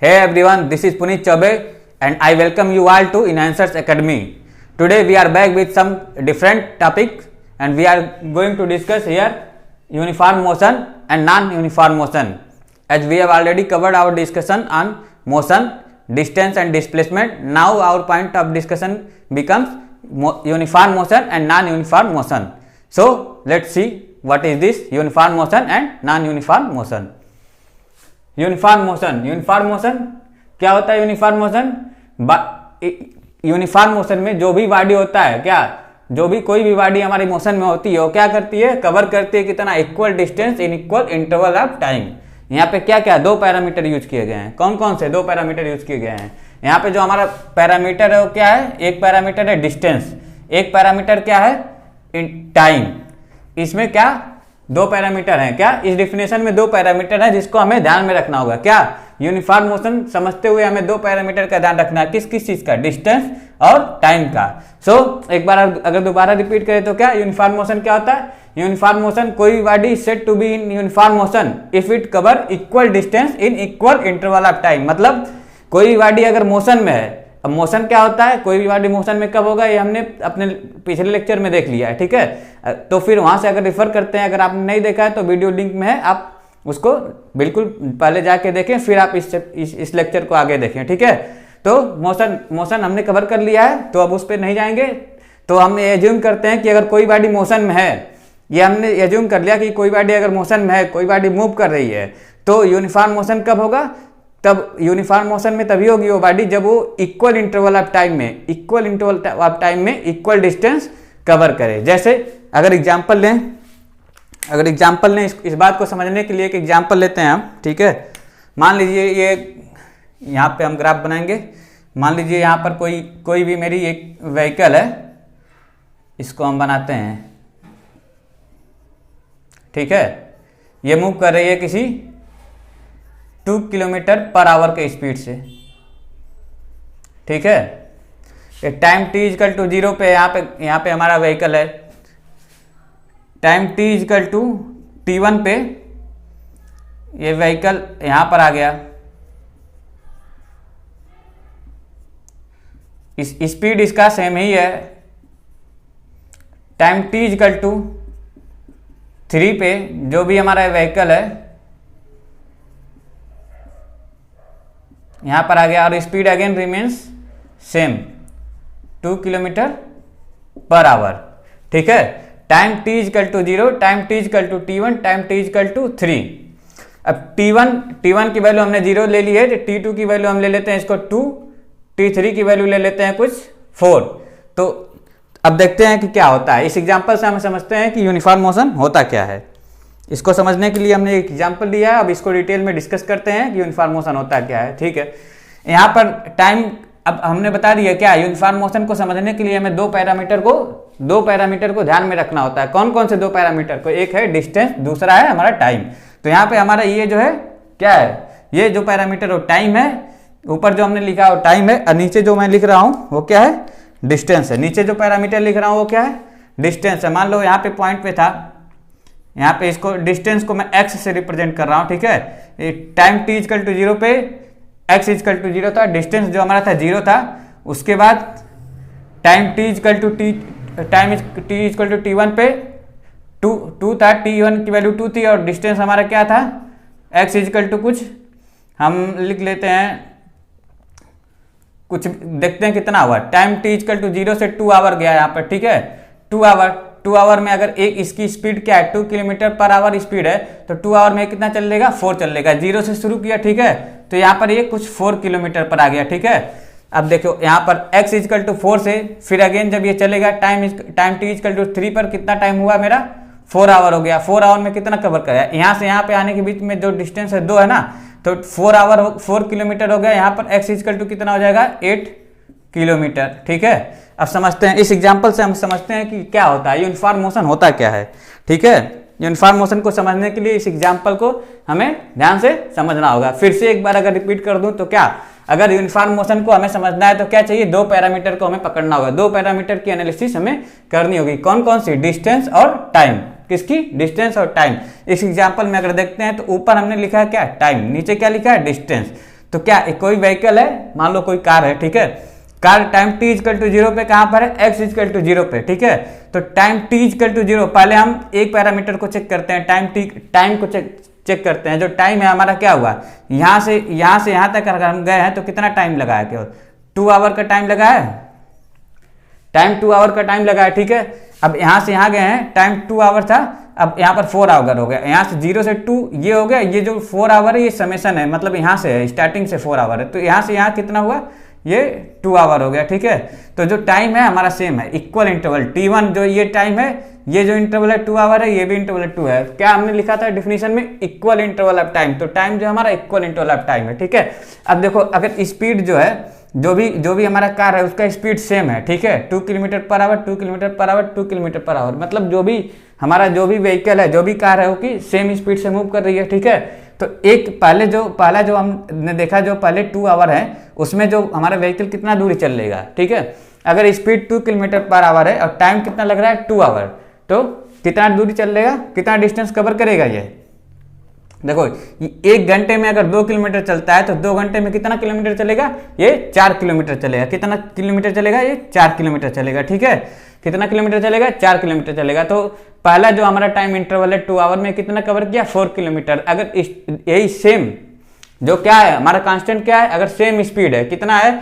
Hey everyone, this is Puneet Chaube and I welcome you all to Enhancers Academy. Today we are back with some different topic and we are going to discuss here uniform motion and non-uniform motion. As we have already covered our discussion on motion, distance and displacement, now our point of discussion becomes uniform motion and non-uniform motion. So let's see what is this uniform motion and non-uniform motion. Uniform motion क्या होता है? Uniform motion में जो भी body होता है, क्या जो भी कोई भी बॉडी हमारी मोशन में होती है वो क्या करती है? कवर करती है कितना? Equal distance in equal interval of time. यहाँ पे क्या क्या दो पैरामीटर यूज किए गए हैं। कौन कौन से दो पैरामीटर यूज किए गए हैं? यहाँ पे जो हमारा पैरामीटर है वो क्या है? एक पैरामीटर है डिस्टेंस, एक पैरामीटर क्या है? टाइम। इसमें क्या दो पैरामीटर हैं? क्या इस डिफिनेशन में दो पैरामीटर हैं जिसको हमें ध्यान में रखना होगा। क्या यूनिफॉर्म मोशन समझते हुए हमें दो पैरामीटर का ध्यान रखना है। किस किस चीज का? डिस्टेंस और टाइम का। एक बार अगर दोबारा रिपीट करें तो क्या यूनिफॉर्म मोशन क्या होता है? यूनिफॉर्म मोशन, कोई body said to be in uniform motion if it cover equal distance in equal interval of time. मतलब कोई बॉडी अगर मोशन में है, अब मोशन क्या होता है? कोई भी बॉडी मोशन में कब होगा ये हमने अपने पिछले लेक्चर में देख लिया है, ठीक है। तो फिर वहां से अगर रिफर करते हैं, अगर आपने नहीं देखा है तो वीडियो लिंक में है, आप उसको बिल्कुल पहले जाके देखें, फिर आप इस लेक्चर को आगे देखें, ठीक है। तो मोशन हमने कवर कर लिया है, तो अब उस पर नहीं जाएंगे। तो हम एज्यूम करते हैं कि अगर कोई बॉडी मोशन में है, ये हमने एज्यूम कर लिया कि कोई बॉडी अगर मोशन में है, कोई बॉडी मूव कर रही है, तो यूनिफॉर्म मोशन कब होगा? तब यूनिफॉर्म मोशन में तभी होगी वो बॉडी जब वो इक्वल इंटरवल ऑफ टाइम में इक्वल डिस्टेंस कवर करे। जैसे अगर एग्जांपल लें इस बात को समझने के लिए एक एग्जांपल लेते हैं हम, ठीक है। मान लीजिए ये यहाँ पे हम ग्राफ बनाएंगे। मान लीजिए यहाँ पर कोई भी मेरी एक व्हीकल है, इसको हम बनाते हैं, ठीक है। ये मूव कर रही है किसी 2 किलोमीटर पर आवर के स्पीड से, ठीक है। टाइम t इक्वल टू 0 पे यहाँ पे हमारा व्हीकल है। Time t equal to t1 पे ये व्हीकल यहाँ पर आ गया। स्पीड इसका सेम ही है। टाइम t इक्वल टू 3 पे जो भी हमारा व्हीकल है यहां पर आ गया और speed again remains same 2 kilometer per hour, ठीक है। Time t equal to 0, time t equal to t1, time t equal to 3। अब t1 की वैल्यू हमने 0 ले ली है, t2 की वैल्यू हम ले लेते हैं इसको 2, t3 की वैल्यू ले लेते हैं कुछ 4। तो अब देखते हैं कि क्या होता है। इस एग्जांपल से हम समझते हैं कि यूनिफॉर्म मोशन होता क्या है। इसको समझने के लिए हमने एक एग्जांपल लिया है, अब इसको डिटेल में डिस्कस करते हैं कि यूनिफॉर्म मोशन होता क्या है, ठीक है। यहाँ पर टाइम अब हमने बता दिया। क्या यूनिफॉर्म मोशन को समझने के लिए हमें दो पैरामीटर को ध्यान में रखना होता है। कौन कौन से दो पैरामीटर को? एक है डिस्टेंस, दूसरा है हमारा टाइम। तो यहाँ पे हमारा ये जो है क्या है? ये जो पैरामीटर वो टाइम है। ऊपर जो हमने लिखा वो टाइम है और नीचे जो मैं लिख रहा हूँ वो क्या है? डिस्टेंस है। नीचे जो पैरामीटर लिख रहा हूँ वो क्या है? डिस्टेंस है। मान लो यहाँ पे पॉइंट पे था, यहाँ पे इसको डिस्टेंस को मैं x से रिप्रेजेंट कर रहा हूँ, ठीक है। टाइम t इक्वल टू 0 पे x इक्वल टू 0 था, डिस्टेंस जो हमारा था 0 था। उसके बाद time t equal to t1 पे 2 था, t1 की वैल्यू 2 थी और डिस्टेंस हमारा क्या था? x इक्वल टू कुछ हम लिख लेते हैं, कुछ देखते हैं कितना हुआ। टाइम t इक्वल टू 0 से 2 आवर गया यहाँ पर, ठीक है। 2 आवर में अगर एक इसकी स्पीड क्या है? 2 किलोमीटर पर आवर स्पीड है, तो 2 आवर में कितना चलेगा? 4 चलेगा। 0 से शुरू किया, ठीक है, तो यहाँ पर ये कुछ 4 किलोमीटर पर आ गया, ठीक है। अब देखो यहाँ पर x इक्वल टू 4 से फिर अगेन जब ये चलेगा टाइम t इक्वल टू 3 पर कितना टाइम हुआ मेरा? 4 आवर हो गया। 4 आवर में कितना कवर कराया? यहाँ से यहाँ पे आने के बीच में जो डिस्टेंस है 2 है ना, तो 4 किलोमीटर हो गया। यहाँ पर x इक्वल टू कितना हो जाएगा? 8 किलोमीटर, ठीक है। अब समझते हैं, इस एग्जांपल से हम समझते हैं कि क्या होता है, यूनिफॉर्म मोशन होता क्या है, ठीक है। यूनिफॉर्म मोशन को समझने के लिए इस एग्जांपल को हमें ध्यान से समझना होगा। फिर से एक बार अगर रिपीट कर दूं तो क्या, अगर यूनिफॉर्म मोशन को हमें समझना है तो क्या चाहिए? दो पैरामीटर को हमें पकड़ना होगा। दो पैरामीटर की एनालिसिस हमें करनी होगी। कौन कौन सी? डिस्टेंस और टाइम। किसकी? डिस्टेंस और टाइम। इस एग्जांपल में अगर देखते हैं तो ऊपर हमने लिखा है क्या? टाइम। नीचे क्या लिखा है? डिस्टेंस। तो क्या कोई व्हीकल है, मान लो कोई कार है, ठीक है, car time t equal to 0 पे कहाँ पर है, x इजकल टू 0 पे, ठीक है। तो टाइम t इजकल टू 0, पहले हम एक पैरामीटर को चेक करते हैं, टाइम को चेक करते हैं। जो टाइम है हमारा क्या हुआ, यहाँ से यहाँ तक अगर हम गए हैं तो कितना टाइम लगा है, केवल 2 आवर का टाइम लगा है, टाइम 2 आवर का टाइम लगा है, ठीक है। अब यहाँ से यहाँ गए हैं, टाइम 2 आवर था, अब यहाँ पर 4 आवर हो गया, यहाँ से 0 से 2 ये हो गया, ये जो 4 आवर है ये समेशन है, मतलब यहाँ से है, स्टार्टिंग से 4 आवर है, तो यहाँ से यहाँ कितना हुआ, ये 2 आवर हो गया, ठीक है। तो जो टाइम है हमारा सेम है, इक्वल इंटरवल T1 जो ये टाइम है, ये जो इंटरवल है 2 आवर है, ये भी इंटरवल 2 है। क्या हमने लिखा था डिफिनीशन में, इक्वल इंटरवल ऑफ टाइम, तो टाइम जो हमारा इक्वल इंटरवल ऑफ टाइम है, ठीक है। अब देखो अगर स्पीड जो है, जो भी हमारा कार है उसका स्पीड सेम है, ठीक है, 2 kilometer per our 2 kilometer per our 2 kilometer per our, मतलब जो भी हमारा जो भी व्हीकल है, जो भी कार है वो की सेम स्पीड से मूव कर रही है, ठीक है। तो एक पहला जो हमने देखा, जो पहले 2 आवर है उसमें जो हमारा व्हीकल कितना दूरी चल लेगा, ठीक है। अगर स्पीड 2 किलोमीटर पर आवर है और टाइम कितना लग रहा है 2 आवर, तो कितना दूरी चल लेगा, कितना डिस्टेंस कवर करेगा ये। देखो 1 घंटे में अगर 2 किलोमीटर चलता है तो 2 घंटे में कितना किलोमीटर चलेगा, ये 4 किलोमीटर चलेगा। कितना किलोमीटर चलेगा, ये 4 किलोमीटर चलेगा, ठीक है। कितना किलोमीटर चलेगा, 4 किलोमीटर चलेगा। तो पहला जो हमारा टाइम इंटरवल है 2 आवर में कितना कवर किया, 4 किलोमीटर। अगर यही सेम जो क्या है हमारा कांस्टेंट क्या है, अगर सेम स्पीड है, कितना है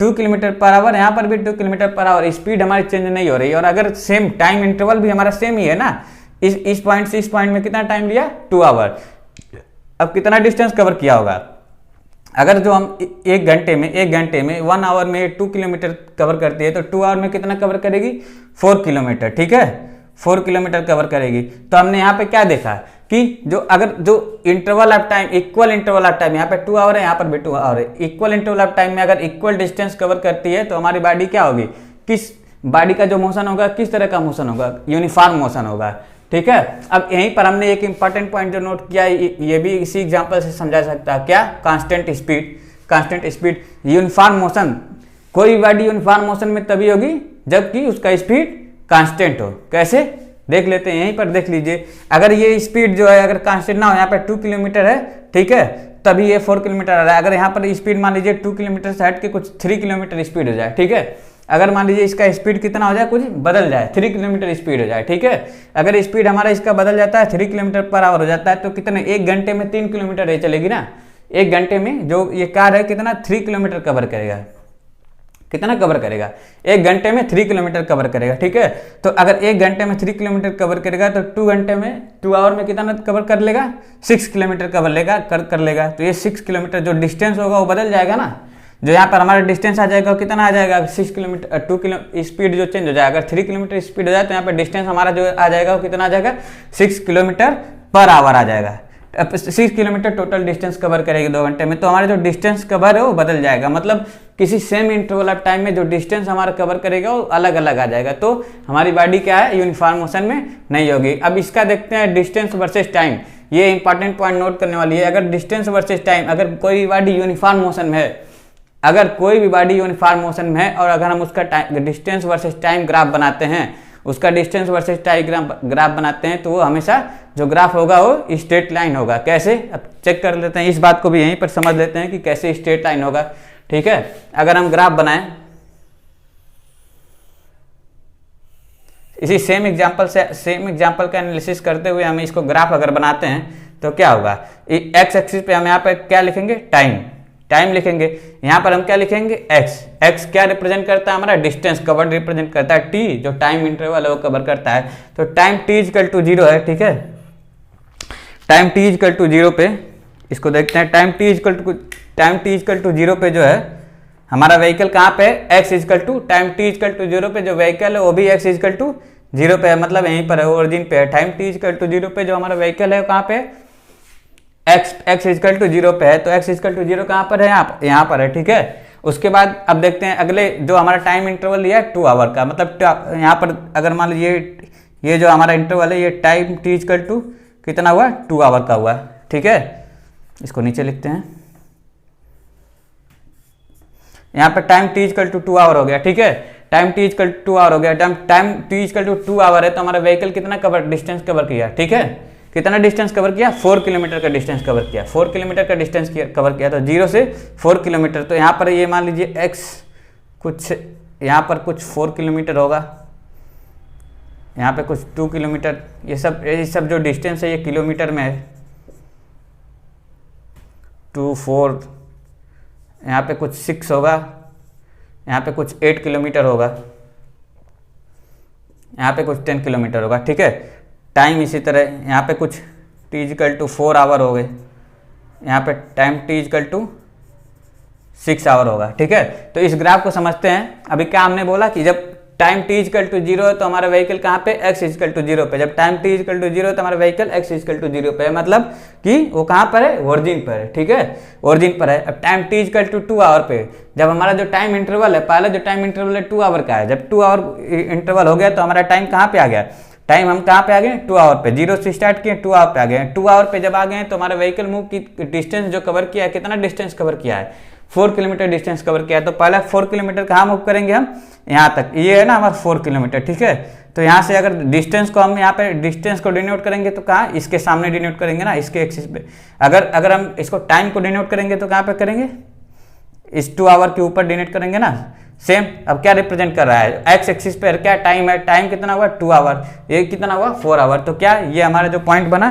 2 किलोमीटर पर आवर, यहाँ पर भी 2 किलोमीटर पर आवर, स्पीड हमारी चेंज नहीं हो रही है, और अगर सेम टाइम इंटरवल भी हमारा सेम ही है ना, इस पॉइंट से इस पॉइंट में कितना टाइम लिया, 2 आवर। अब कितना डिस्टेंस कवर किया होगा, अगर जो हम 1 घंटे में 1 आवर में 2 किलोमीटर कवर करती है, तो 2 आवर में कितना कवर करेगी, 4 किलोमीटर, ठीक है, 4 किलोमीटर कवर करेगी। तो हमने यहाँ पे क्या देखा कि जो interval of time, equal interval of time, यहाँ पे 2 आवर है, यहाँ पर भी 2 आवर है, इक्वल इंटरवल ऑफ टाइम में अगर इक्वल डिस्टेंस कवर करती है तो हमारी बॉडी क्या होगी, किस बॉडी का जो मोशन होगा, किस तरह का मोशन होगा, यूनिफॉर्म मोशन होगा, ठीक है। अब यहीं पर हमने एक इंपॉर्टेंट पॉइंट जो नोट किया, ये भी इसी एग्जांपल से समझा सकता है, क्या, कांस्टेंट स्पीड, यूनिफॉर्म मोशन। कोई बॉडी यूनिफॉर्म मोशन में तभी होगी जबकि उसका स्पीड कांस्टेंट हो। कैसे, देख लेते हैं, यहीं पर देख लीजिए। अगर ये स्पीड जो है अगर कांस्टेंट ना हो, यहाँ पर 2 किलोमीटर है, ठीक है, तभी ये 4 किलोमीटर आ रहा है। अगर यहाँ पर स्पीड मान लीजिए 2 किलोमीटर से हट के कुछ 3 किलोमीटर स्पीड हो जाए, ठीक है, अगर मान लीजिए इसका स्पीड कितना हो जाए, कुछ बदल जाए, 3 किलोमीटर स्पीड हो जाए, ठीक है। अगर स्पीड हमारा इसका बदल जाता है, 3 किलोमीटर पर आवर हो जाता है, तो कितने, 1 घंटे में 3 किलोमीटर ये चलेगी ना। 1 घंटे में जो ये कार है कितना, 3 किलोमीटर कवर करेगा। कितना कवर करेगा, 1 घंटे में 3 किलोमीटर कवर करेगा, ठीक है। तो अगर 1 घंटे में 3 किलोमीटर कवर करेगा तो 2 आवर में कितना कवर कर लेगा, 6 किलोमीटर कवर कर लेगा। तो ये 6 किलोमीटर जो डिस्टेंस होगा वो बदल जाएगा ना। जो यहाँ पर हमारा डिस्टेंस आ जाएगा वो कितना आ जाएगा, 6 किलोमीटर, 2 किलो स्पीड जो चेंज हो जाएगा, अगर 3 किलोमीटर स्पीड हो जाए तो यहाँ पर डिस्टेंस हमारा जो आ जाएगा वो कितना आ जाएगा, 6 किलोमीटर पर आवर आ जाएगा। 6 किलोमीटर टोटल डिस्टेंस कवर करेगी 2 घंटे में, तो हमारा जो डिस्टेंस कवर है वो बदल जाएगा। मतलब किसी सेम इंटरवल ऑफ टाइम में जो डिस्टेंस हमारा कवर करेगा वो अलग अलग आ जाएगा। तो हमारी बॉडी क्या है, यूनिफॉर्म मोशन में नहीं होगी। अब इसका देखते हैं डिस्टेंस वर्सेस टाइम, ये इंपॉर्टेंट पॉइंट नोट करने वाली है। अगर डिस्टेंस वर्सेस टाइम, अगर कोई बॉडी यूनिफॉर्म मोशन में है, अगर कोई भी बॉडी यूनिफॉर्म मोशन में है और अगर हम उसका डिस्टेंस वर्सेस टाइम ग्राफ बनाते हैं, उसका डिस्टेंस वर्सेस टाइम ग्राफ बनाते हैं, तो वो हमेशा जो ग्राफ होगा वो स्ट्रेट लाइन होगा। कैसे, अब चेक कर लेते हैं, इस बात को भी यहीं पर समझ लेते हैं कि कैसे स्ट्रेट लाइन होगा, ठीक है। अगर हम ग्राफ बनाएं, इसी सेम एग्जांपल का एनालिसिस करते हुए हम इसको ग्राफ अगर बनाते हैं तो क्या होगा, एक्स एक्सिस पे हम यहाँ पे क्या लिखेंगे, टाइम लिखेंगे। यहाँ पर हम क्या लिखेंगे, एक्स क्या रिप्रेजेंट करता है, हमारा डिस्टेंस कवर रिप्रेजेंट करता है, टी जो टाइम इंटरवल है वो कवर करता है। तो टाइम टी इजकल टू 0 है, ठीक है। टाइम टी इजकल टू 0 पे इसको देखते हैं, टाइम टी इजकल टू 0 पे जो है हमारा व्हीकल कहाँ पे है, X equal to time T equal to 0 पे जो व्हीकल है वो भी एक्स इजकल टू 0 पे है, मतलब यहीं पर है, ओरिजिन पे है। टाइम टी इजकल टू 0 पे जो हमारा व्हीकल है कहाँ पे, एक्स इजकल टू 0 पे है। तो एक्स इजकल टू 0 कहाँ पर है, यहाँ पर है, ठीक है। उसके बाद अब देखते हैं अगले जो हमारा टाइम इंटरवल लिया है 2 आवर का, मतलब यहाँ पर अगर मान लीजिए ये जो हमारा इंटरवल है ये टाइम टी इजकल टू कितना हुआ, 2 आवर का हुआ, ठीक है। इसको नीचे लिखते हैं, यहाँ पर time T equal to 2 hour हो गया, ठीक है। Time T equal to 2 hour हो गया, time T equal to 2 hour है, तो हमारा व्हीकल कितना डिस्टेंस कवर किया, ठीक है, कितना डिस्टेंस कवर किया, 4 किलोमीटर का डिस्टेंस कवर किया, 4 किलोमीटर का डिस्टेंस कवर किया। तो 0 से 4 किलोमीटर, तो यहाँ पर ये मान लीजिए x कुछ यहाँ पर कुछ 4 किलोमीटर होगा, यहाँ पे कुछ 2 किलोमीटर, ये सब जो डिस्टेंस है ये किलोमीटर में है। 2 4 यहाँ पे कुछ 6 होगा, यहाँ पे कुछ 8 किलोमीटर होगा, यहाँ पे कुछ 10 किलोमीटर होगा। ठीक है, टाइम इसी तरह यहाँ पे कुछ t = 4 आवर हो गए, यहाँ पे टाइम t = 6 आवर होगा। ठीक है, तो इस ग्राफ को समझते हैं। अभी क्या हमने बोला कि जब टाइम t = 0 है तो हमारा व्हीकल कहाँ पे, x = 0 पे। जब टाइम t = 0 है तो हमारा व्हीकल x = 0 पे है, मतलब कि वो कहाँ पर है, ओरिजिन पर है। ठीक है, ओरिजिन पर है। अब टाइम t = 2 आवर पे, जब हमारा जो टाइम इंटरवल है, पहला जो टाइम इंटरवल है 2 आवर का है, जब 2 आवर इंटरवल हो गया तो हमारा टाइम कहाँ पे आ गया, टाइम हम कहाँ पे आ गए, 2 आवर पे। 0 से स्टार्ट किए, 2 आवर पे आ गए। 2 आवर पे जब आ गए तो हमारा व्हीकल मूव की डिस्टेंस जो कवर किया है, कितना डिस्टेंस कवर किया है, 4 किलोमीटर डिस्टेंस कवर किया है। तो पहला 4 किलोमीटर कहाँ मूव करेंगे हम, यहाँ तक, ये है ना हमारा 4 किलोमीटर। ठीक है, तो यहाँ से अगर डिस्टेंस को हम यहाँ पे डिस्टेंस को डिनोट करेंगे तो कहाँ, इसके सामने डिनोट करेंगे ना, इसके एक्सिस पे। अगर हम इसको टाइम को डिनोट करेंगे तो कहाँ पे करेंगे, इस 2 आवर के ऊपर डिनोट करेंगे ना। सेम, अब क्या रिप्रेजेंट कर रहा है, एक्स एक्सिस पर क्या टाइम है, टाइम कितना हुआ 2 आवर, ये कितना हुआ 4 आवर। तो क्या ये हमारा जो पॉइंट बना,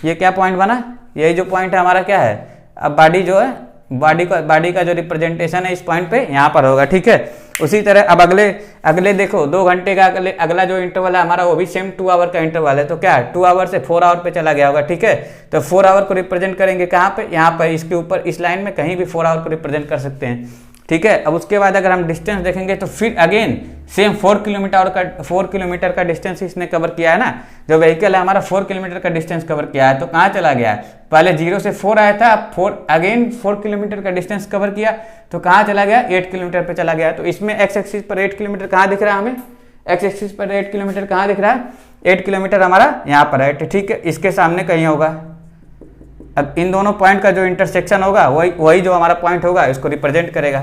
ये क्या पॉइंट बना, यही जो पॉइंट है हमारा क्या है, अब बॉडी जो है, बॉडी का जो रिप्रेजेंटेशन है इस पॉइंट पे यहाँ पर होगा। ठीक है, उसी तरह अब अगले देखो 2 घंटे का अगला जो इंटरवल है हमारा वो भी सेम 2 आवर का इंटरवल है। तो क्या है, 2 आवर से 4 आवर पे चला गया होगा। ठीक है, तो 4 आवर को रिप्रेजेंट करेंगे कहाँ पे, यहाँ पर, इसके ऊपर इस लाइन में कहीं भी 4 आवर को रिप्रेजेंट कर सकते हैं। ठीक है, अब उसके बाद अगर हम डिस्टेंस देखेंगे तो फिर अगेन सेम 4 किलोमीटर का डिस्टेंस इसने कवर किया है ना, जो व्हीकल है हमारा 4 किलोमीटर का डिस्टेंस कवर किया है। तो कहाँ चला गया है, पहले 0 से 4 आया था, अब 4 किलोमीटर का डिस्टेंस कवर किया तो कहाँ चला गया, 8 किलोमीटर पे चला गया। तो इसमें एक्स एक्सिस पर 8 किलोमीटर कहाँ दिख रहा है हमें, एक्स एक्सिस पर 8 किलोमीटर कहाँ दिख रहा है, 8 किलोमीटर हमारा यहाँ पर है। ठीक है, इसके सामने कहीं होगा। अब इन दोनों पॉइंट का जो इंटरसेक्शन होगा वही जो हमारा पॉइंट होगा इसको रिप्रेजेंट करेगा।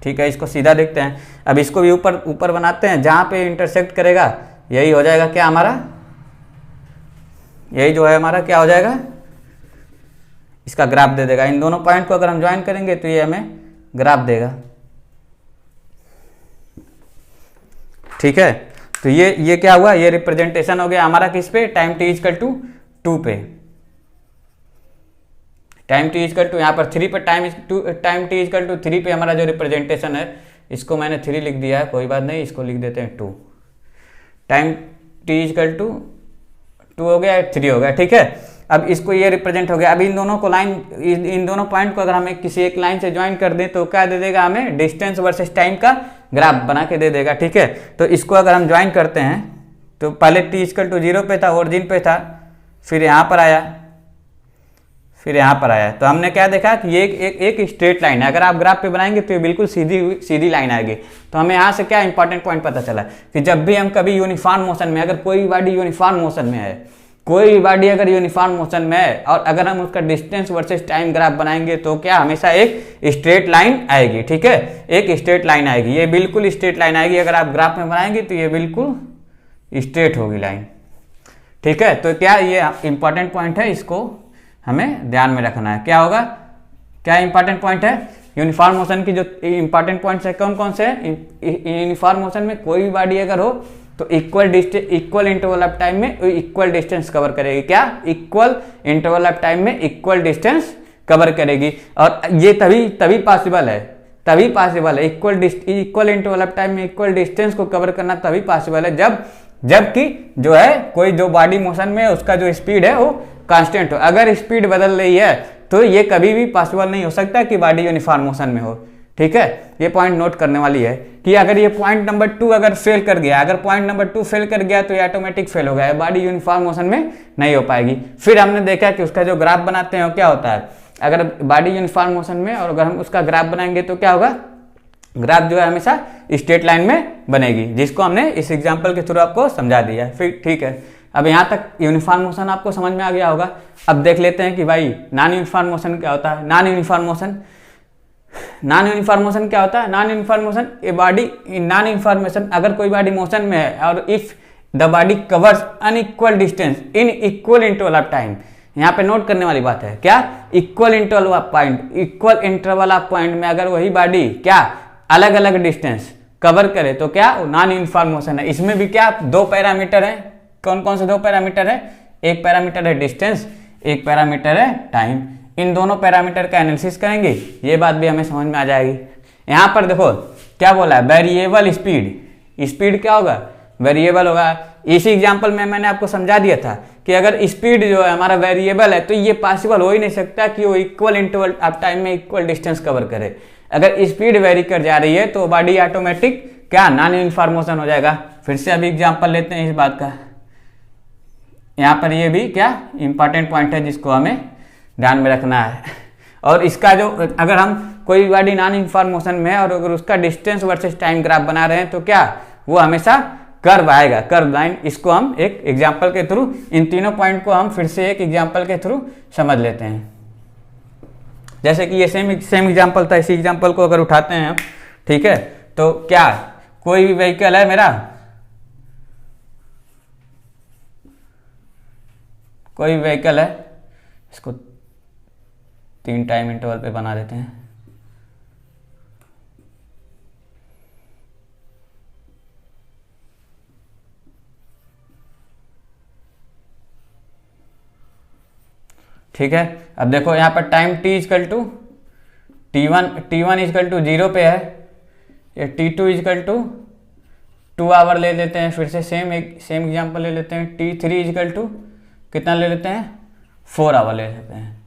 ठीक है, इसको सीधा देखते हैं। अब इसको भी ऊपर बनाते हैं, जहां पे इंटरसेक्ट करेगा यही हो जाएगा क्या हमारा, यही जो है हमारा क्या हो जाएगा, इसका ग्राफ दे देगा। इन दोनों पॉइंट को अगर हम ज्वाइन करेंगे तो ये हमें ग्राफ देगा। ठीक है, तो ये क्या हुआ, ये रिप्रेजेंटेशन हो गया हमारा किस पे, टाइम t = 2 पे। टाइम t = यहाँ पर 3 पे, टाइम t = 3 पे हमारा जो रिप्रेजेंटेशन है, इसको मैंने 3 लिख दिया है, कोई बात नहीं, इसको लिख देते हैं 2। टाइम t = 2 हो गया, 3 हो गया। ठीक है, अब इसको ये रिप्रेजेंट हो गया। अब इन दोनों पॉइंट को अगर हमें किसी एक लाइन से ज्वाइन कर दें तो क्या दे देगा हमें, डिस्टेंस वर्सेस टाइम का ग्राफ बना के दे देगा। ठीक है, तो इसको अगर हम ज्वाइन करते हैं तो पहले t = 0 पे था, ओरिजिन पे था, फिर यहाँ पर आया, फिर यहाँ पर आया। तो हमने क्या देखा कि ये एक स्ट्रेट लाइन है। अगर आप ग्राफ पे बनाएंगे तो ये बिल्कुल सीधी लाइन आएगी। तो हमें यहाँ से क्या इंपॉर्टेंट पॉइंट पता चला कि जब भी हम कभी यूनिफॉर्म मोशन में, अगर कोई बॉडी यूनिफॉर्म मोशन में है, कोई भी बॉडी अगर यूनिफॉर्म मोशन में है और अगर हम उसका डिस्टेंस वर्सेस टाइम ग्राफ बनाएंगे तो क्या हमेशा एक स्ट्रेट लाइन आएगी। ठीक है, एक स्ट्रेट लाइन आएगी, ये बिल्कुल स्ट्रेट लाइन आएगी। अगर आप ग्राफ में बनाएंगे तो ये बिल्कुल स्ट्रेट होगी लाइन। ठीक है, तो क्या ये इंपॉर्टेंट पॉइंट है, इसको हमें ध्यान में रखना है। क्या होगा, क्या इंपॉर्टेंट पॉइंट है, यूनिफॉर्म मोशन की जो इंपॉर्टेंट पॉइंट्स है कौन कौन से हैं। यूनिफॉर्म मोशन में कोई भी बॉडी अगर हो तो इक्वल इंटरवल ऑफ टाइम में इक्वल डिस्टेंस कवर करेगी। क्या, इक्वल इंटरवल ऑफ टाइम में इक्वल डिस्टेंस कवर करेगी। और ये तभी पॉसिबल है, इक्वल इंटरवल ऑफ टाइम में इक्वल डिस्टेंस को कवर करना तभी पॉसिबल है जबकि जो है कोई जो बॉडी मोशन में उसका जो स्पीड है वो कांस्टेंट हो। अगर स्पीड बदल रही है तो ये कभी भी पॉसिबल नहीं हो सकता कि बॉडी यूनिफॉर्म मोशन में हो। ठीक है, ये पॉइंट नोट करने वाली है कि अगर ये पॉइंट नंबर 2 अगर फेल कर गया, अगर पॉइंट नंबर 2 फेल कर गया तो ये ऑटोमेटिक फेल हो गया, बॉडी यूनिफॉर्म मोशन में नहीं हो पाएगी। फिर हमने देखा कि उसका जो ग्राफ बनाते हैं क्या होता है, अगर बॉडी यूनिफॉर्म मोशन में और अगर हम उसका ग्राफ बनाएंगे तो क्या होगा, ग्राफ जो है हमेशा स्ट्रेट लाइन में बनेगी, जिसको हमने इस एग्जाम्पल के थ्रू आपको समझा दिया है। फिर ठीक है, अब यहाँ तक यूनिफॉर्म मोशन आपको समझ में आ गया होगा। अब देख लेते हैं कि भाई नॉन यूनिफॉर्म मोशन क्या होता है। Non uniform motion non uniform motion क्या होता है? Non uniform motion a body, non uniform motion अगर कोई बॉडी मोशन में है और if the body covers unequal distance in equal interval of time, यहाँ पे नोट करने वाली बात है क्या, equal interval of point, equal interval of point में अगर वही बॉडी क्या अलग अलग डिस्टेंस कवर करे तो क्या नॉन यूनिफॉर्म मोशन है। इसमें भी क्या दो पैरामीटर है, कौन कौन से दो पैरामीटर है, एक पैरामीटर है डिस्टेंस, एक पैरामीटर है टाइम। इन दोनों पैरामीटर का एनालिसिस करेंगे, ये बात भी हमें समझ में आ जाएगी। यहाँ पर देखो क्या बोला है, वेरिएबल स्पीड, स्पीड क्या होगा, वेरिएबल होगा। इसी एग्जांपल में मैंने आपको समझा दिया था कि अगर स्पीड जो है हमारा वेरिएबल है तो ये पॉसिबल हो ही नहीं सकता कि वो इक्वल इंटरवल ऑफ टाइम में इक्वल डिस्टेंस कवर करे। अगर स्पीड वेरी कर जा रही है तो बॉडी ऑटोमेटिक क्या नॉन यूनिफॉर्म मोशन हो जाएगा। फिर से अभी एग्जांपल लेते हैं इस बात का, यहाँ पर ये भी क्या इंपॉर्टेंट पॉइंट है जिसको हमें ध्यान में रखना है। और इसका जो अगर हम कोई बॉडी नॉन यूनिफॉर्म मोशन में है और अगर उसका डिस्टेंस वर्सेस टाइम ग्राफ बना रहे हैं तो क्या वो हमेशा कर्व आएगा, कर्व लाइन। इसको हम एक एग्जांपल के थ्रू, इन तीनों पॉइंट को हम फिर से एक एग्जांपल के थ्रू समझ लेते हैं। जैसे कि ये सेम एग्जांपल था, इसी एग्जांपल को अगर उठाते हैं हम, ठीक है, तो क्या कोई भी व्हीकल है मेरा, कोई व्हीकल है, इसको 3 टाइम इंटरवल पे बना देते हैं। ठीक है, अब देखो यहाँ पर time t equal to t1 equal to 0 पे है, ये t2 इजकल टू 2 आवर ले लेते हैं। फिर से सेम एग्जांपल ले लेते हैं, t3 इजकल टू कितना ले लेते हैं, 4 आवर ले लेते हैं।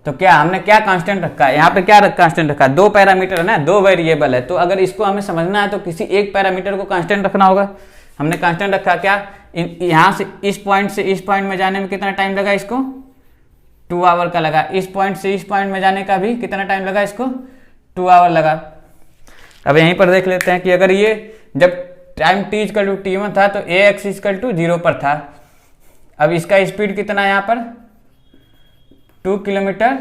तो क्या हमने क्या कांस्टेंट रखा है, यहाँ पे क्या कांस्टेंट रखा है, दो पैरामीटर है ना, दो वेरिएबल है। तो अगर इसको हमें समझना है तो किसी एक पैरामीटर को कांस्टेंट रखना होगा। हमने कांस्टेंट रखा क्या, यहाँ से इस पॉइंट में जाने में कितना टाइम लगा, इसको 2 आवर का लगा। इस पॉइंट से इस पॉइंट में जाने का भी कितना टाइम लगा, इसको 2 आवर लगा। अब यहीं पर देख लेते हैं कि अगर ये जब time t equal to t1 था तो ax इजकल टू 0 पर था। अब इसका स्पीड कितना है, यहाँ पर 2 किलोमीटर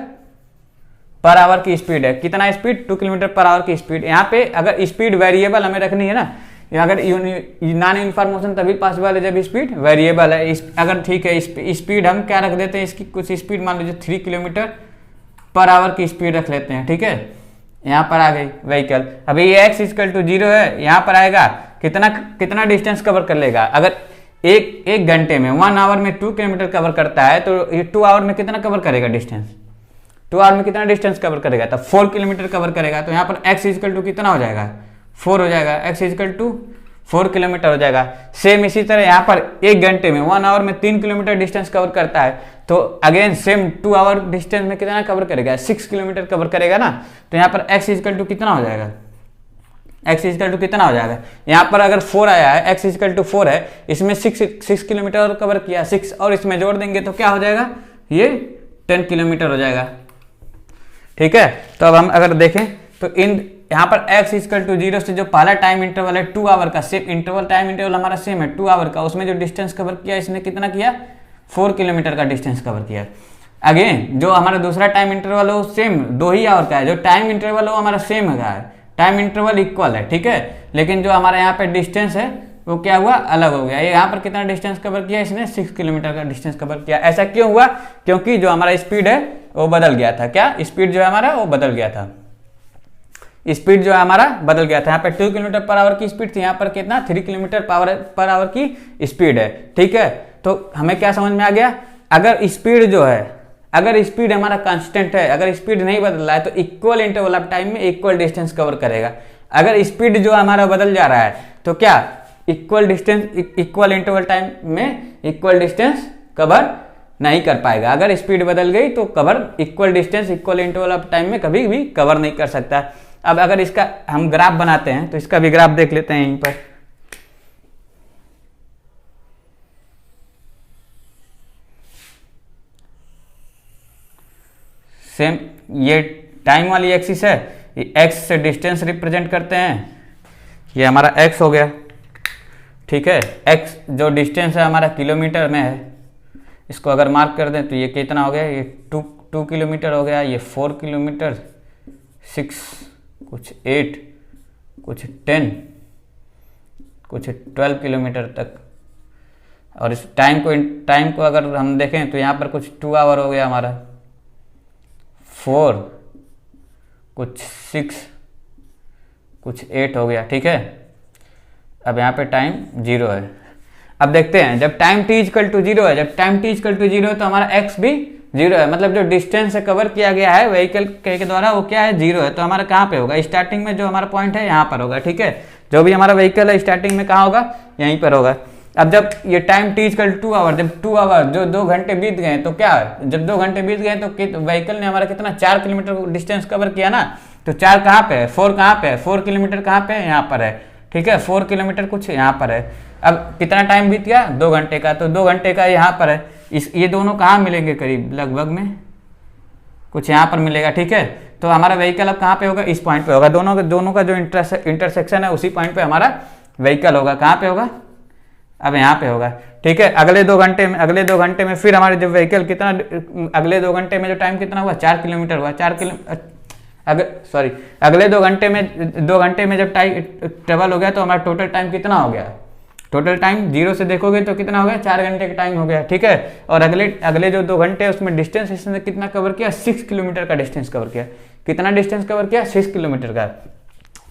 पर आवर की स्पीड है। कितना स्पीड, 2 किलोमीटर पर आवर की स्पीड। यहाँ पे अगर स्पीड वेरिएबल हमें रखनी है ना, अगर नॉन यूनिफॉर्म मोशन तभी पॉसिबल है जब स्पीड वेरिएबल है। अगर ठीक है स्पीड हम क्या रख देते हैं, इसकी कुछ स्पीड मान लीजिए 3 किलोमीटर पर आवर की स्पीड रख लेते हैं। ठीक है, यहाँ पर आ गई व्हीकल। अभी ये x इजकल टू 0 है, यहाँ पर आएगा कितना डिस्टेंस कवर कर लेगा। अगर एक घंटे में 1 आवर में 2 किलोमीटर कवर करता है तो ये 2 आवर में कितना कवर करेगा डिस्टेंस, 2 आवर में कितना डिस्टेंस कवर करेगा, तो 4 किलोमीटर कवर करेगा। तो यहाँ पर x इजकल टू कितना हो जाएगा, 4 हो जाएगा, x इजकल टू 4 किलोमीटर हो जाएगा। सेम इसी तरह यहाँ पर 1 घंटे में 1 आवर में 3 किलोमीटर डिस्टेंस कवर करता है तो अगेन सेम 2 आवर डिस्टेंस में कितना कवर करेगा, 6 किलोमीटर कवर करेगा ना। तो यहाँ पर x इजकल टू कितना हो जाएगा, x इजकल टू कितना हो जाएगा, यहाँ पर अगर 4 आया है, x इजकल टू 4 है, इसमें 6 किलोमीटर और कवर किया, 6 और इसमें जोड़ देंगे तो क्या हो जाएगा, ये 10 किलोमीटर हो जाएगा। ठीक है, तो अब हम अगर देखें तो यहाँ पर x इजकल टू 0 से जो पहला टाइम इंटरवल है 2 आवर का, सेम इंटरवल टाइम इंटरवल हमारा सेम है 2 आवर का, उसमें जो डिस्टेंस कवर किया इसने कितना किया, 4 किलोमीटर का डिस्टेंस कवर किया। अगेन जो हमारा दूसरा टाइम इंटरवल है वो सेम 2 ही आवर का है, जो टाइम इंटरवल है वो हमारा सेम है, टाइम इंटरवल इक्वल है। ठीक है, लेकिन जो हमारा यहाँ पे डिस्टेंस है वो क्या हुआ, अलग हो गया। ये यहाँ पर कितना डिस्टेंस कवर किया, इसने 6 किलोमीटर का डिस्टेंस कवर किया। ऐसा क्यों हुआ, क्योंकि जो हमारा स्पीड है वो बदल गया था। क्या स्पीड जो है हमारा वो बदल गया था, स्पीड जो है हमारा बदल गया था। यहाँ पे 2 किलोमीटर पर आवर की स्पीड थी, यहाँ पर कितना 3 किलोमीटर पर आवर की स्पीड है। ठीक है, तो हमें क्या समझ में आ गया, अगर स्पीड जो है, अगर स्पीड हमारा कांस्टेंट है, अगर स्पीड नहीं बदल रहा है तो इक्वल इंटरवल ऑफ टाइम में इक्वल डिस्टेंस कवर करेगा। अगर स्पीड जो हमारा बदल जा रहा है तो क्या equal distance, equal interval time में इक्वल डिस्टेंस कवर नहीं कर पाएगा। अगर स्पीड बदल गई तो cover equal distance equal interval of time में कभी भी कवर नहीं कर सकता। अब अगर इसका हम ग्राफ बनाते हैं तो इसका भी ग्राफ देख लेते हैं यहीं पर। सेम ये टाइम वाली एक्सिस है, ये x से डिस्टेंस रिप्रेजेंट करते हैं, ये हमारा x हो गया। ठीक है, x जो डिस्टेंस है हमारा किलोमीटर में है, इसको अगर मार्क कर दें तो ये कितना हो गया, ये 2 किलोमीटर हो गया, ये 4 किलोमीटर, 6 कुछ 8, कुछ 10, कुछ 12 किलोमीटर तक। और इस टाइम को अगर हम देखें तो यहाँ पर कुछ 2 आवर हो गया हमारा, 4, कुछ 6, कुछ 8 हो गया। ठीक है, अब यहाँ पे टाइम 0 है। अब देखते हैं जब टाइम t इक्वल टू 0 है, जब टाइम t इक्वल टू 0 है तो हमारा x भी 0 है, मतलब जो डिस्टेंस से कवर किया गया है व्हीकल के द्वारा वो क्या है, 0 है। तो हमारा कहाँ पे होगा, स्टार्टिंग में जो हमारा पॉइंट है यहाँ पर होगा। ठीक है, जो भी हमारा व्हीकल है स्टार्टिंग में कहाँ होगा, यहीं पर होगा। अब जब ये टाइम t इक्वल 2 आवर, जब 2 आवर जो 2 घंटे बीत गए तो क्या है, जब 2 घंटे बीत गए तो व्हीकल ने हमारा कितना 4 किलोमीटर डिस्टेंस कवर किया ना। तो 4 कहाँ पे है, 4 कहाँ पे है, 4 किलोमीटर कहाँ पे है, यहाँ पर है। ठीक है, 4 किलोमीटर कुछ यहाँ पर है। अब कितना टाइम बीत गया, 2 घंटे का, तो 2 घंटे का यहाँ पर है। ये दोनों कहाँ मिलेंगे, करीब लगभग में कुछ यहाँ पर मिलेगा। ठीक है, तो हमारा व्हीकल अब कहाँ पे होगा, इस पॉइंट पे होगा। दोनों का जो इंटरसेक्शन है उसी पॉइंट पे हमारा व्हीकल होगा। कहाँ पे होगा, अब यहाँ पे होगा। ठीक है, अगले 2 घंटे में फिर हमारे जो व्हीकल कितना, अगले 2 घंटे में जो टाइम कितना हुआ, 4 किलोमीटर हुआ। अगले 2 घंटे में जब टाइम ट्रेवल हो गया तो हमारा टोटल टाइम कितना हो गया, टोटल टाइम 0 से देखोगे तो कितना हो गया, 4 घंटे का टाइम हो गया। ठीक है, और अगले जो 2 घंटे उसमें डिस्टेंस इसने कितना कवर किया, 6 किलोमीटर का डिस्टेंस कवर किया। कितना डिस्टेंस कवर किया, 6 किलोमीटर का।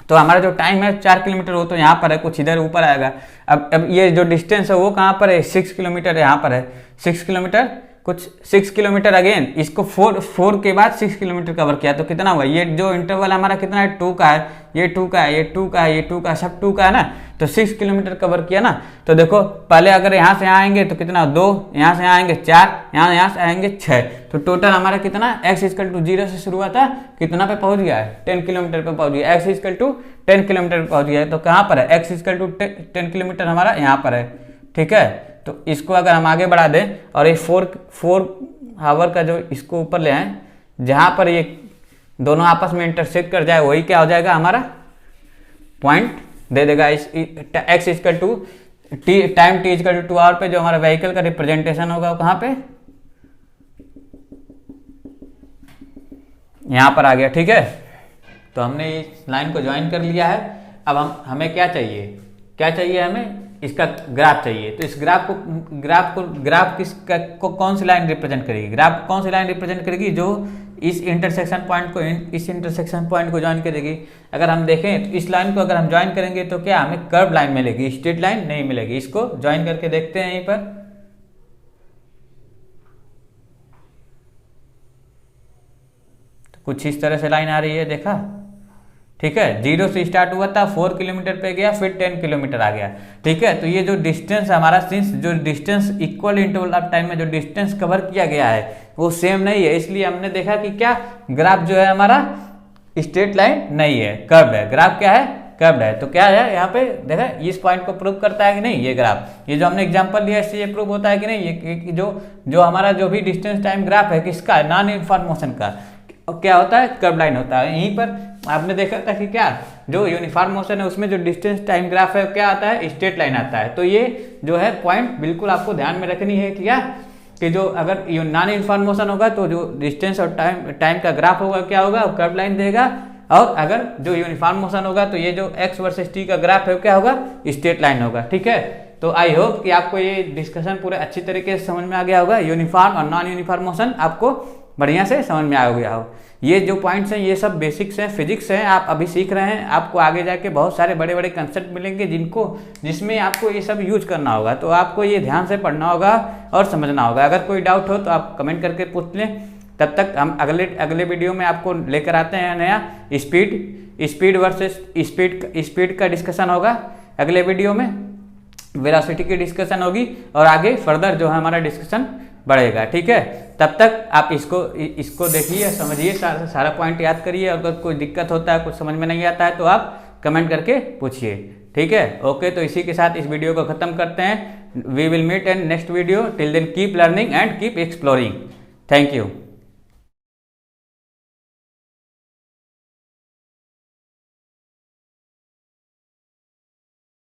तो हमारा जो टाइम है 4 किलोमीटर, वो तो यहाँ पर है, कुछ इधर ऊपर आएगा। अब ये जो डिस्टेंस है वो कहाँ पर है, 6 किलोमीटर यहाँ पर है। 6 किलोमीटर कुछ 6 किलोमीटर अगेन, इसको 4 के बाद 6 किलोमीटर कवर किया तो कितना हुआ, ये जो इंटरवल हमारा कितना है, 2 का है, ये 2 का है, ये 2 का है, ये 2 का, सब 2 का है ना। तो 6 किलोमीटर कवर किया ना। तो देखो पहले अगर यहाँ से यहाँ आएंगे तो कितना, 2, यहाँ से यहाँ आएंगे 4, यहाँ से आएंगे 6। तो टोटल हमारा कितना, x इक्वल टू 0 से शुरू हुआ था, कितना पे पहुंच गया है, 10 किलोमीटर पे पहुंच गया। x इक्वल टू 10 किलोमीटर पे पहुंच गया है। तो कहाँ पर है, x इक्वल टू 10 किलोमीटर हमारा यहाँ पर है। ठीक है, तो इसको अगर हम आगे बढ़ा दें और ये 4 आवर का जो इसको ऊपर ले आए, जहाँ पर ये दोनों आपस में इंटरसेक्ट कर जाए वही क्या हो जाएगा, हमारा पॉइंट दे देगा। x equal to time t equal to 2 hour पे जो हमारा व्हीकल का रिप्रेजेंटेशन होगा वो कहाँ पे, यहाँ पर आ गया। ठीक है, तो हमने इस लाइन को ज्वाइन कर लिया है। अब हमें क्या चाहिए हमें इसका ग्राफ चाहिए। तो इस ग्राफ को कौन सी लाइन रिप्रेजेंट करेगी, ग्राफ कौन सी लाइन रिप्रेजेंट करेगी, जो इस इंटरसेक्शन पॉइंट को ज्वाइन करेगी। अगर हम देखें तो इस लाइन को अगर हम ज्वाइन करेंगे तो क्या हमें कर्व लाइन मिलेगी, स्ट्रेट लाइन नहीं मिलेगी। इसको ज्वाइन करके देखते हैं यहीं पर। तो कुछ इस तरह से लाइन आ रही है, देखा। ठीक है, 0 से स्टार्ट हुआ था, 4 किलोमीटर पे गया, फिर 10 किलोमीटर आ गया। ठीक है, तो ये जो डिस्टेंस हमारा, सिंस जो distance equal interval of time में जो डिस्टेंस कवर किया गया है वो सेम नहीं है, इसलिए हमने देखा कि क्या ग्राफ जो है हमारा स्ट्रेट लाइन नहीं है, कर्व है। ग्राफ क्या है, कर्व है। तो क्या है यहाँ पे देखा, इस पॉइंट को प्रूव करता है कि नहीं ये ग्राफ, ये जो हमने एग्जांपल लिया इससे ये प्रूव होता है कि नहीं, ये जो हमारा जो भी डिस्टेंस टाइम ग्राफ है किसका है, नॉन यूनिफॉर्म मोशन का, क्या होता है, कर्व लाइन होता है। यहीं पर आपने देखा था कि क्या जो यूनिफॉर्म मोशन है उसमें जो डिस्टेंस टाइम ग्राफ है क्या आता है, स्ट्रेट लाइन आता है। तो ये जो है पॉइंट बिल्कुल आपको ध्यान में रखनी है कि क्या, कि जो अगर नॉन यूनिफॉर्म मोशन होगा तो जो डिस्टेंस और टाइम का ग्राफ होगा क्या होगा, कर्व लाइन देगा। और अगर जो यूनिफॉर्म मोशन होगा तो ये जो x वर्सेस t का ग्राफ है क्या होगा, स्ट्रेट लाइन होगा। ठीक है, तो आई होप कि आपको ये डिस्कशन पूरे अच्छी तरीके से समझ में आ गया होगा। यूनिफॉर्म और नॉन यूनिफॉर्म मोशन आपको बढ़िया से समझ में आ गया हो। ये जो पॉइंट्स हैं ये सब बेसिक्स हैं, फिजिक्स हैं, आप अभी सीख रहे हैं। आपको आगे जाके बहुत सारे बड़े बड़े कंसेप्ट मिलेंगे जिसमें आपको ये सब यूज करना होगा। तो आपको ये ध्यान से पढ़ना होगा और समझना होगा। अगर कोई डाउट हो तो आप कमेंट करके पूछ लें। तब तक हम अगले वीडियो में आपको लेकर आते हैं नया स्पीड वर्सेस स्पीड का डिस्कशन होगा। अगले वीडियो में वेलोसिटी की डिस्कशन होगी और आगे फर्दर जो है हमारा डिस्कशन बढ़ेगा। ठीक है, तब तक आप इसको देखिए, समझिए, सारा पॉइंट याद करिए। अगर कोई दिक्कत होता है, कुछ समझ में नहीं आता है तो आप कमेंट करके पूछिए। ठीक है, ओके। तो इसी के साथ इस वीडियो को खत्म करते हैं। We will meet in next video. Till then keep learning and keep exploring. Thank you.